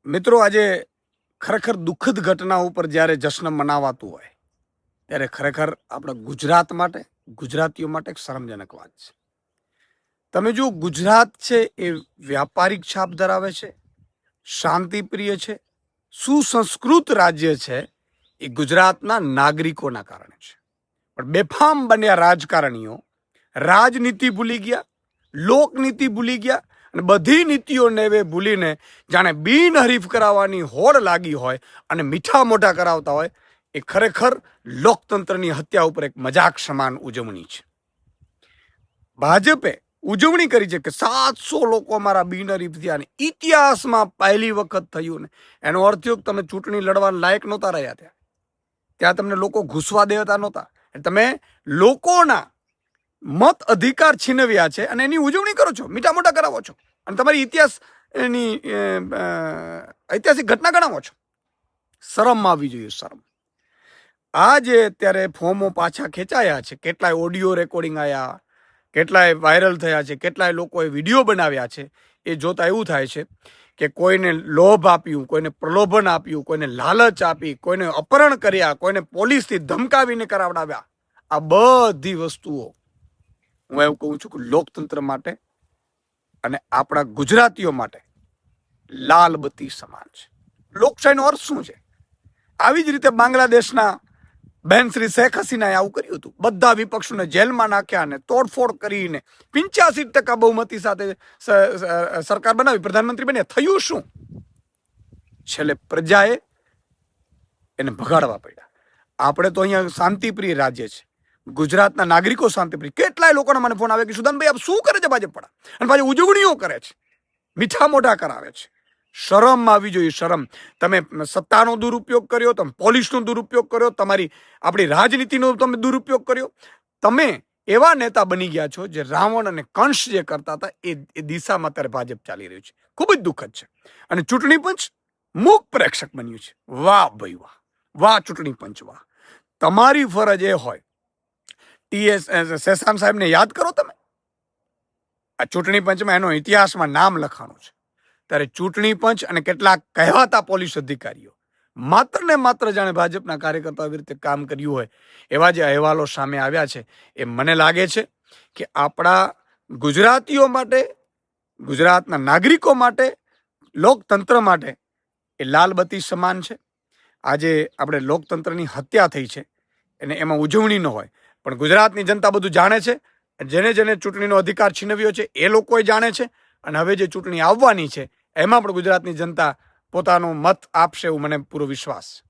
મિત્રો, આજે ખરેખર દુઃખદ ઘટના ઉપર જ્યારે જશ્ન મનાવાતું હોય ત્યારે ખરેખર આપણા ગુજરાત માટે, ગુજરાતીઓ માટે એક શરમજનક વાત છે. તમે જો ગુજરાત છે એ વ્યાપારિક છાપ ધરાવે છે, શાંતિપ્રિય છે, સુસંસ્કૃત રાજ્ય છે, એ ગુજરાતના નાગરિકોના કારણે છે. પણ બેફામ બન્યા રાજકારણીઓ રાજનીતિ ભૂલી ગયા, લોકનીતિ ભૂલી ગયા અને બધી નીતિઓને એ ભૂલીને જાણે બિનહરીફ કરાવવાની હોડ લાગી હોય અને મીઠા મોઢા કરાવતા હોય. એ ખરેખર લોકતંત્રની હત્યા ઉપર એક મજાક સમાન ઉજવણી છે. ભાજપે ઉજવણી કરી છે કે 700 લોકો અમારા બિનહરીફ થયા અને ઇતિહાસમાં પહેલી વખત થયું ને એનો અર્થ થયો કે તમે ચૂંટણી લડવા લાયક નહોતા રહ્યા. ત્યાં તમને લોકો ઘૂસવા દેતા નહોતા. તમે લોકોના મત અધિકાર છીનવ્યા છે અને એની ઉજવણી કરો છો, મીઠા મોઢા કરાવો છો અને તમારી ઐતિહાસિક ઘટના ગણાવો છો. શરમ આવી જોઈએ, શરમ. આજે અત્યારે ફોર્મો પાછા ખેંચાયા છે, કેટલાય ઓડિયો રેકોર્ડિંગ આવ્યા, કેટલાય વાયરલ થયા છે, કેટલાય લોકોએ વિડીયો બનાવ્યા છે. એ જોતા એવું થાય છે કે કોઈને લોભ આપ્યું, કોઈને પ્રલોભન આપ્યું, કોઈને લાલચ આપી, કોઈને અપહરણ કર્યા, કોઈને પોલીસથી ધમકાવીને કરાવડાવ્યા. આ બધી વસ્તુઓ હું એવું કહું છું કે લોકતંત્ર માટે અને આપણા ગુજરાતીઓ માટે લાલ બત્તી સમાન છે. લોકશાહીનો અર્થ શું છે? આવી જ રીતે બાંગ્લાદેશના બહેન શ્રી શેખ હસીનાએ આવું કર્યું હતું. બધા વિપક્ષોને જેલમાં નાખ્યા અને તોડફોડ કરીને 85% બહુમતી સાથે સરકાર બનાવી, પ્રધાનમંત્રી બન્યા. થયું શું? છેલ્લે પ્રજાએ એને ભગાડવા પડ્યા. આપણે તો અહીંયા શાંતિપ્રિય રાજ્ય છે, ગુજરાતના નાગરિકો શાંતિપ્રિય. કેટલાય લોકોના મને ફોન આવે કે સુદાનભાઈ આપ શું કરે છે ભાજપ વાળા, અને પાછી ઉજવણીઓ કરે છે, મીઠા મોઢા કરાવે છે. શરમ આવી જોઈએ, શરમ. તમે સત્તાનો દુરુપયોગ કર્યો, તમે પોલીસનો દુરુપયોગ કર્યો, આપણી રાજનીતિનો તમે દુરુપયોગ કર્યો. તમે એવા નેતા બની ગયા છો જે રાવણ અને કંસ જે કરતા હતા એ દિશામાં અત્યારે ભાજપ ચાલી રહ્યું છે. ખૂબ જ દુઃખદ છે. અને ચૂંટણી પંચ મૂક પ્રેક્ષક બન્યું છે. વાહ ભાઈ વાહ, વાહ ચૂંટણી પંચ વાહ. તમારી ફરજ એ હોય, શેષામ સાહેબને યાદ કરો. તમે આ ચૂંટણી પંચમાં એનો ઇતિહાસમાં નામ લખાણું છે. ત્યારે ચૂંટણી પંચ અને કેટલાક કહેવાતા પોલીસ અધિકારીઓ માત્ર ને માત્ર જાણે ભાજપના કાર્યકર્તાઓ આવી રીતે કામ કર્યું હોય એવા જે અહેવાલો સામે આવ્યા છે, એ મને લાગે છે કે આપણા ગુજરાતીઓ માટે, ગુજરાતના નાગરિકો માટે, લોકતંત્ર માટે એ લાલબત્તી સમાન છે. આજે આપણે લોકતંત્રની હત્યા થઈ છે અને એમાં ઉજવણી ન હોય, પણ ગુજરાતની જનતા બધું જાણે છે. જેને જેને ચૂંટણીનો અધિકાર છીનવ્યો છે એ લોકોએ જાણે છે. અને હવે જે ચૂંટણી આવવાની છે એમાં પણ ગુજરાતની જનતા પોતાનો મત આપશે એવું મને પૂરો વિશ્વાસ છે.